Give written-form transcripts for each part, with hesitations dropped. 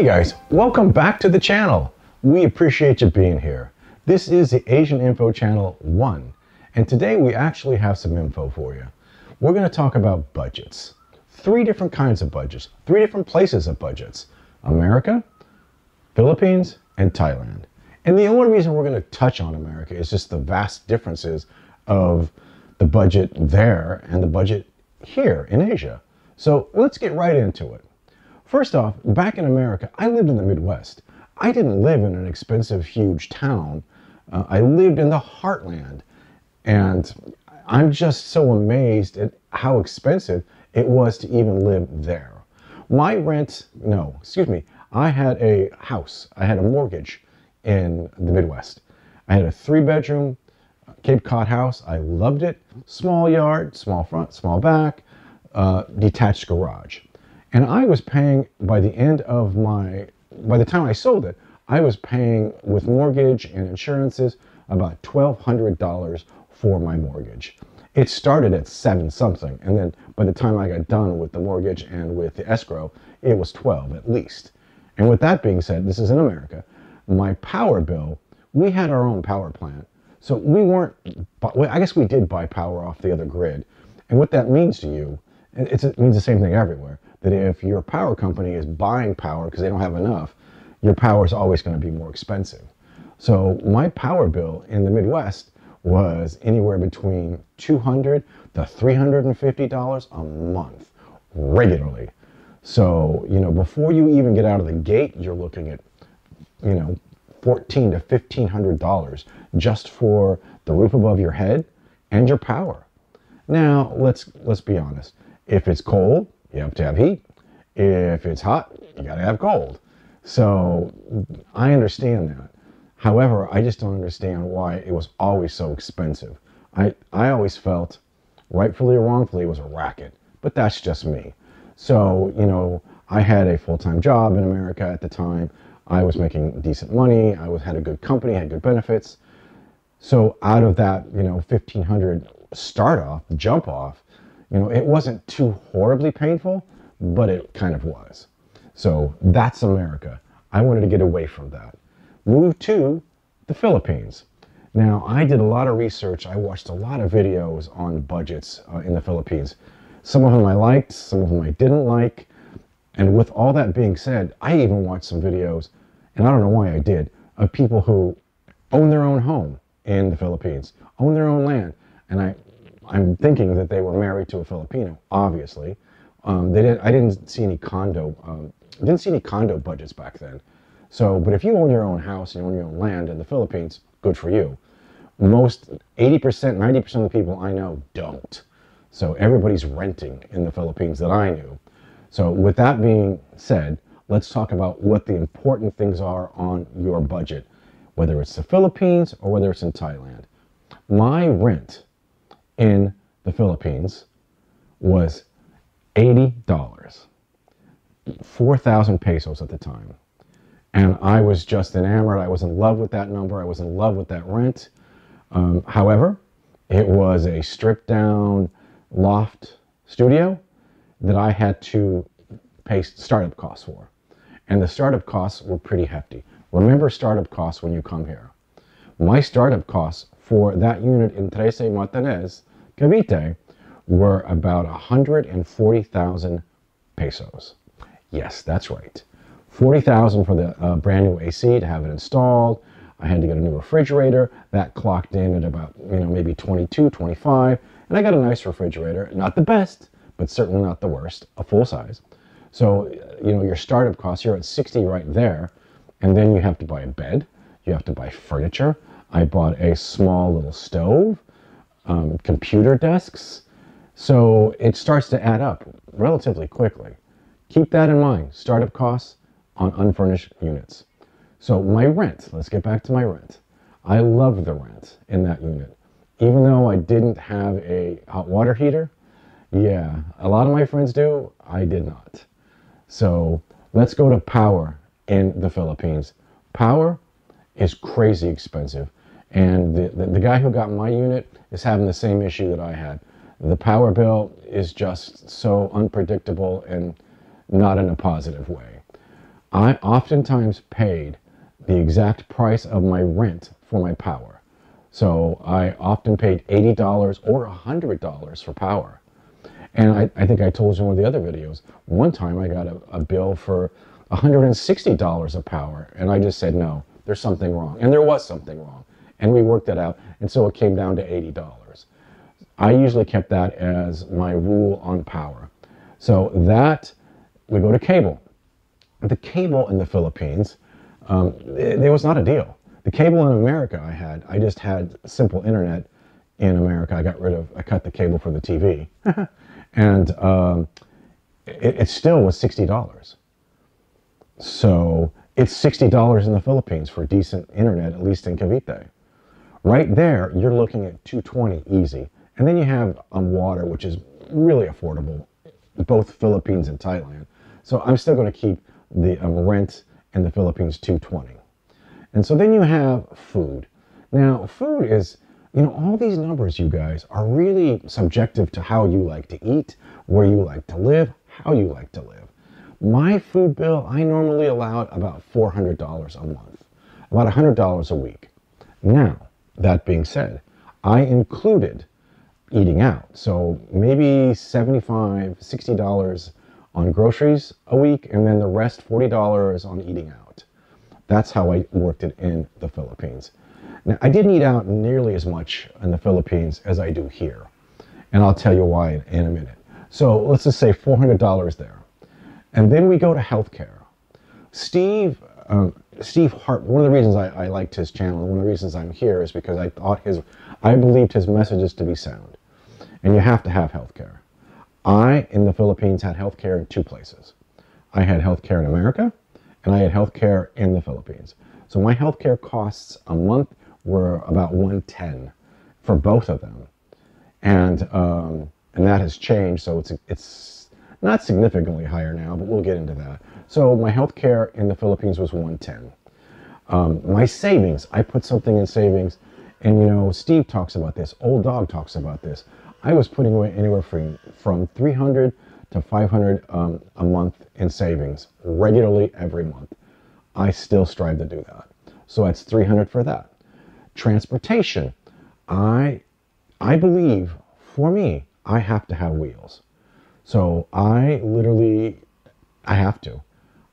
Hey guys, welcome back to the channel. We appreciate you being here. This is the Asian Info Channel 1, and today we actually have some info for you. We're going to talk about budgets. 3 different kinds of budgets, 3 different places of budgets. America, Philippines, and Thailand. And the only reason we're going to touch on America is just the vast differences of the budget there and the budget here in Asia. So let's get right into it. First off, back in America, I lived in the Midwest. I didn't live in an expensive, huge town. I lived in the heartland. And I'm just so amazed at how expensive it was to even live there. My rent, I had a house. I had a mortgage in the Midwest. I had a 3-bedroom Cape Cod house. I loved it. Small yard, small front, small back, detached garage. And I was paying, by the time I sold it, I was paying with mortgage and insurances about $1,200 for my mortgage. It started at 7 something, and then by the time I got done with the mortgage and with the escrow, it was 12 at least. And with that being said, this is in America, my power bill, we had our own power plant. So I guess we did buy power off the other grid. And what that means to you, it means the same thing everywhere. That if your power company is buying power because they don't have enough, your power is always going to be more expensive. So my power bill in the Midwest was anywhere between $200 to $350 a month, regularly. So, before you even get out of the gate, you're looking at, $1,400 to $1,500 just for the roof above your head and your power. Now, let's be honest. If it's cold, you have to have heat. If it's hot, you gotta have cold. So I understand that. However, I just don't understand why it was always so expensive. I always felt, rightfully or wrongfully, it was a racket. But that's just me. So, I had a full-time job in America at the time. I was making decent money. I had a good company, had good benefits. So out of that, $1,500 start off, jump off, it wasn't too horribly painful, but it kind of was. So that's America. I wanted to get away from that. Move to the Philippines. Now, I did a lot of research. I watched a lot of videos on budgets in the Philippines. Some of them I liked, some of them I didn't like. And with all that being said, I even watched some videos, and I don't know why I did, of people who own their own home in the Philippines, own their own land. And I'm thinking that they were married to a Filipino, obviously. I didn't see any condo budgets back then. So, but if you own your own house and you own your own land in the Philippines, good for you. Most 80%, 90% of the people I know don't. So everybody's renting in the Philippines that I knew. So with that being said, let's talk about what the important things are on your budget, whether it's the Philippines or whether it's in Thailand. My rent in the Philippines was $80, 4,000 pesos at the time. And I was just enamored. I was in love with that number. I was in love with that rent. However, it was a stripped down loft studio that I had to pay startup costs for. And the startup costs were pretty hefty. Remember startup costs when you come here. My startup costs for that unit in Trece Martinez, Cavite, were about 140,000 pesos. Yes, that's right. 40,000 for the brand new AC to have it installed. I had to get a new refrigerator. That clocked in at about, maybe 22, 25. And I got a nice refrigerator. Not the best, but certainly not the worst. A full size. So, your startup costs, you're at 60 right there. And then you have to buy a bed. You have to buy furniture. I bought a small little stove, computer desks. So it starts to add up relatively quickly. Keep that in mind. Startup costs on unfurnished units. So my rent, let's get back to my rent. I loved the rent in that unit. Even though I didn't have a hot water heater, yeah, a lot of my friends do, I did not. So let's go to power in the Philippines. Power is crazy expensive. And the guy who got my unit is having the same issue that I had. The power bill is just so unpredictable and not in a positive way. I oftentimes paid the exact price of my rent for my power. So I often paid $80 or $100 for power. And I think I told you in one of the other videos, one time I got a bill for $160 of power, and I just said, no, there's something wrong. And there was something wrong. And we worked it out, and so it came down to $80. I usually kept that as my rule on power. So that, we go to cable. The cable in the Philippines, there was not a deal. The cable in America I just had simple internet in America. I cut the cable for the TV. And it still was $60. So it's $60 in the Philippines for decent internet, at least in Cavite. Right there, you're looking at $220 easy. And then you have water, which is really affordable, both Philippines and Thailand. So I'm still going to keep the rent in the Philippines $220. And so then you have food. Now, food is, all these numbers, you guys, are really subjective to how you like to eat, where you like to live, how you like to live. My food bill, I normally allowed about $400 a month, about $100 a week. Now, that being said, I included eating out. So maybe $75, $60 on groceries a week, and then the rest, $40 on eating out. That's how I worked it in the Philippines. Now, I didn't eat out nearly as much in the Philippines as I do here. And I'll tell you why in a minute. So let's just say $400 there. And then we go to healthcare. Steve Hart, one of the reasons I liked his channel, and one of the reasons I'm here is because I believed his messages to be sound. And you have to have healthcare. I, in the Philippines, had healthcare in two places. I had healthcare in America, and I had healthcare in the Philippines. So my healthcare costs a month were about $110 for both of them. And that has changed, so it's not significantly higher now, but we'll get into that. So my healthcare in the Philippines was $110. My savings, I put something in savings, and Steve talks about this, Old Dog talks about this. I was putting away anywhere from $300 to $500 a month in savings regularly every month. I still strive to do that. So that's $300 for that. Transportation, I believe, for me, I have to have wheels. So I have to.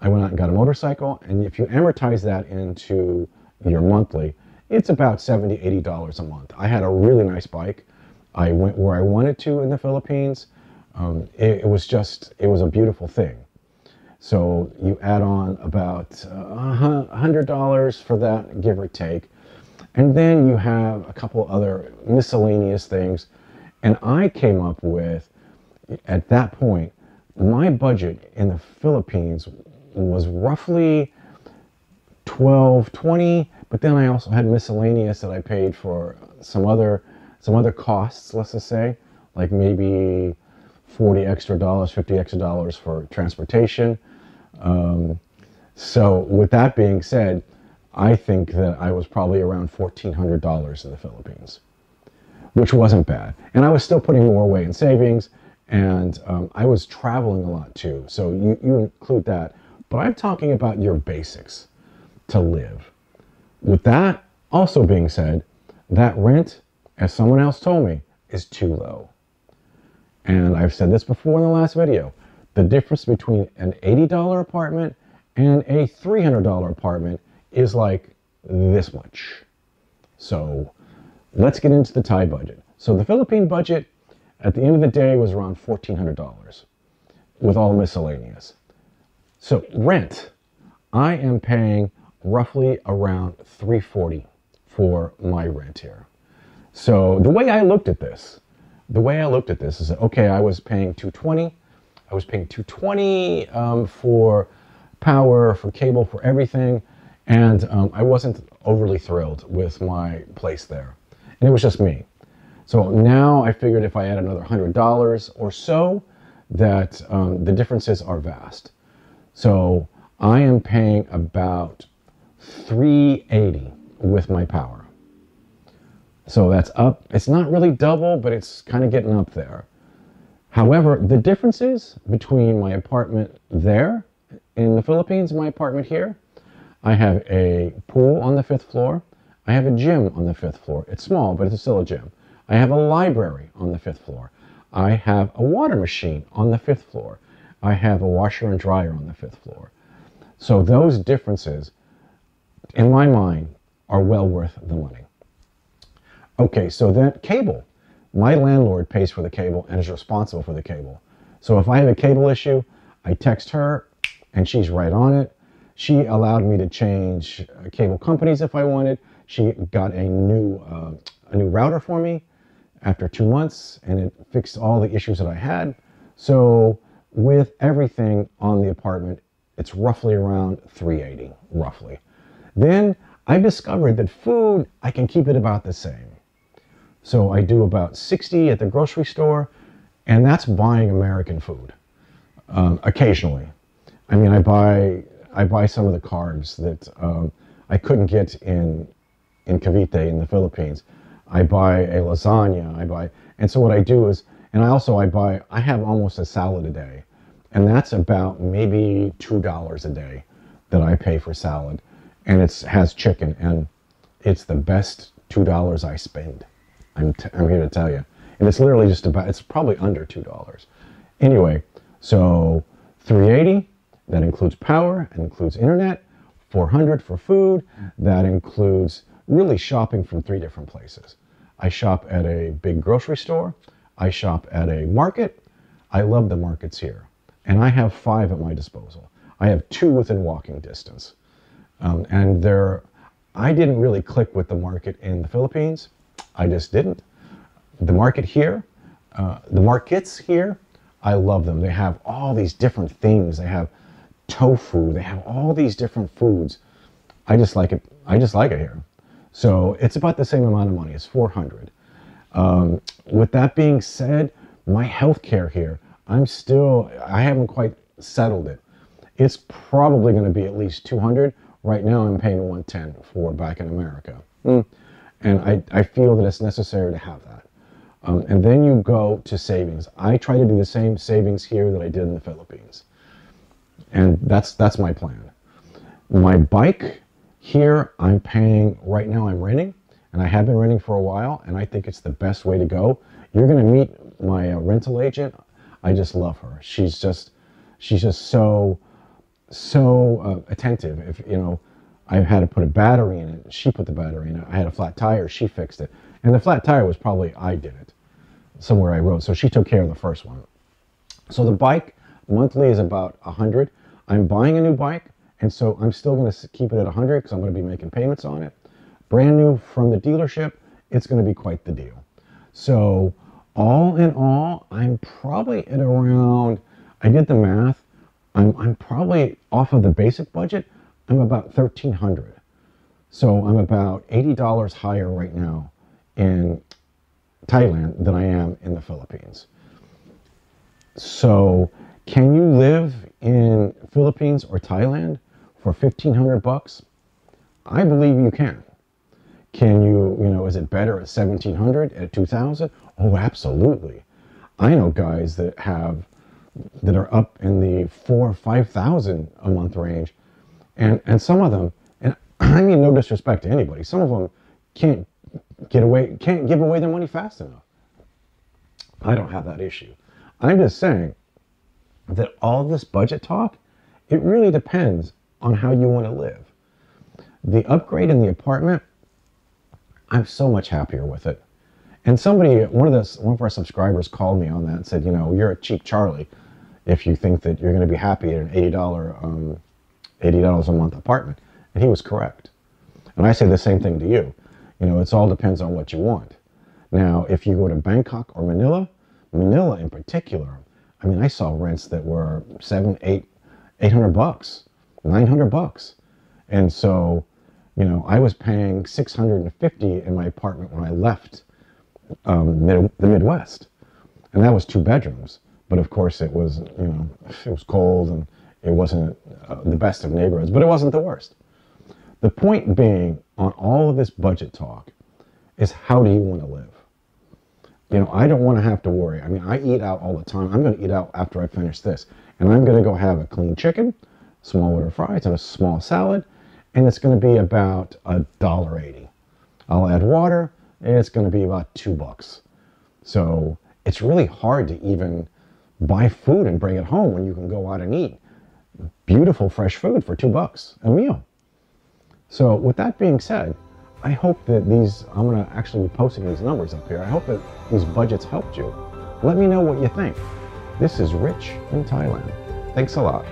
I went out and got a motorcycle, and if you amortize that into your monthly, it's about $70, $80 a month. I had a really nice bike. I went where I wanted to in the Philippines. It was a beautiful thing. So you add on about $100 for that, give or take. And then you have a couple other miscellaneous things. And I came up with, at that point, my budget in the Philippines was roughly $12, $20, but then I also had miscellaneous that I paid for some other costs, let's just say, like maybe $40 extra, $50 extra for transportation. So with that being said, I think that I was probably around $1,400 in the Philippines, which wasn't bad. And I was still putting more away in savings, and I was traveling a lot too. So you include that. But I'm talking about your basics to live. With that also being said, that rent, as someone else told me, is too low. And I've said this before in the last video. The difference between an $80 apartment and a $300 apartment is like this much. So let's get into the Thai budget. So the Philippine budget at the end of the day was around $1,400 with all miscellaneous. So rent, I am paying roughly around $340 for my rent here. So the way I looked at this is that, okay, I was paying $220. I was paying $220 for power, for cable, for everything. And I wasn't overly thrilled with my place there. And it was just me. So now I figured if I add another $100 or so, that the differences are vast. So I am paying about $380 with my power. So that's up. It's not really double, but it's kind of getting up there. However, the differences between my apartment there in the Philippines, my apartment here, I have a pool on the 5th floor. I have a gym on the 5th floor. It's small, but it's still a gym. I have a library on the 5th floor. I have a water machine on the 5th floor. I have a washer and dryer on the 5th floor. So those differences, in my mind, are well worth the money. Okay, so then cable. My landlord pays for the cable and is responsible for the cable. So if I have a cable issue, I text her and she's right on it. She allowed me to change cable companies if I wanted. She got a new router for me after 2 months, and it fixed all the issues that I had. So with everything on the apartment, it's roughly around $380, roughly. Then I discovered that food, I can keep it about the same. So I do about $60 at the grocery store, and that's buying American food. Occasionally. I mean, I buy some of the carbs that I couldn't get in Cavite in the Philippines. I buy a lasagna, and so what I do is, and I have almost a salad a day, and that's about maybe $2 a day that I pay for salad, and it has chicken, and it's the best $2 I spend. I'm here to tell you, and it's literally it's probably under $2. Anyway, so $380, that includes power, and includes internet, $400 for food, that includes really shopping from 3 different places. I shop at a big grocery store, I shop at a market. I love the markets here, and I have 5 at my disposal. I have 2 within walking distance, and I didn't really click with the market in the Philippines. I just didn't. The markets here, I love them. They have all these different things. They have tofu. They have all these different foods. I just like it. I just like it here. So it's about the same amount of money. It's $400. With that being said, my health care here, I haven't quite settled it. It's probably going to be at least $200. Right now I'm paying $110 for back in America. And I feel that it's necessary to have that. And then you go to savings. I try to do the same savings here that I did in the Philippines. And that's my plan. My bike here, right now I'm renting, and I have been renting for a while, and I think it's the best way to go. You're going to meet my rental agent. I just love her. She's just so attentive. If I had to put a battery in it, she put the battery in it. I had a flat tire, she fixed it. And the flat tire was probably I did it somewhere I rode. So she took care of the first one. So the bike monthly is about $100. I'm buying a new bike, and so I'm still going to keep it at $100 because I'm going to be making payments on it. Brand new from the dealership, it's going to be quite the deal. So all in all, I'm probably at around, I did the math, I'm probably off of the basic budget, I'm about $1,300. So I'm about $80 higher right now in Thailand than I am in the Philippines. So can you live in Philippines or Thailand for $1,500? I believe you can. Can you, is it better at $1,700, at $2,000? Oh, absolutely. I know guys that are up in the $4,000 or $5,000 a month range, and some of them, and I mean no disrespect to anybody, some of them can't give away their money fast enough. I don't have that issue. I'm just saying that all this budget talk, it really depends on how you want to live. The upgrade in the apartment, I'm so much happier with it. And one of our subscribers called me on that and said, you're a cheap Charlie if you think that you're going to be happy at an $80 a month apartment. And he was correct. And I say the same thing to you. It all depends on what you want. Now, if you go to Bangkok or Manila in particular, I mean, I saw rents that were $800, $900. And so, I was paying $650 in my apartment when I left the Midwest. And that was 2 bedrooms. But of course it was, it was cold and it wasn't the best of neighborhoods, but it wasn't the worst. The point being on all of this budget talk is how do you want to live? I don't want to have to worry. I mean, I eat out all the time. I'm going to eat out after I finish this. And I'm going to go have a clean chicken, small order fries and a small salad, and it's going to be about $1.80. I'll add water, and it's going to be about $2. So it's really hard to even buy food and bring it home when you can go out and eat beautiful fresh food for $2 a meal. So with that being said, I hope that I'm going to actually be posting these numbers up here. I hope that these budgets helped you. Let me know what you think. This is Rich in Thailand. Thanks a lot.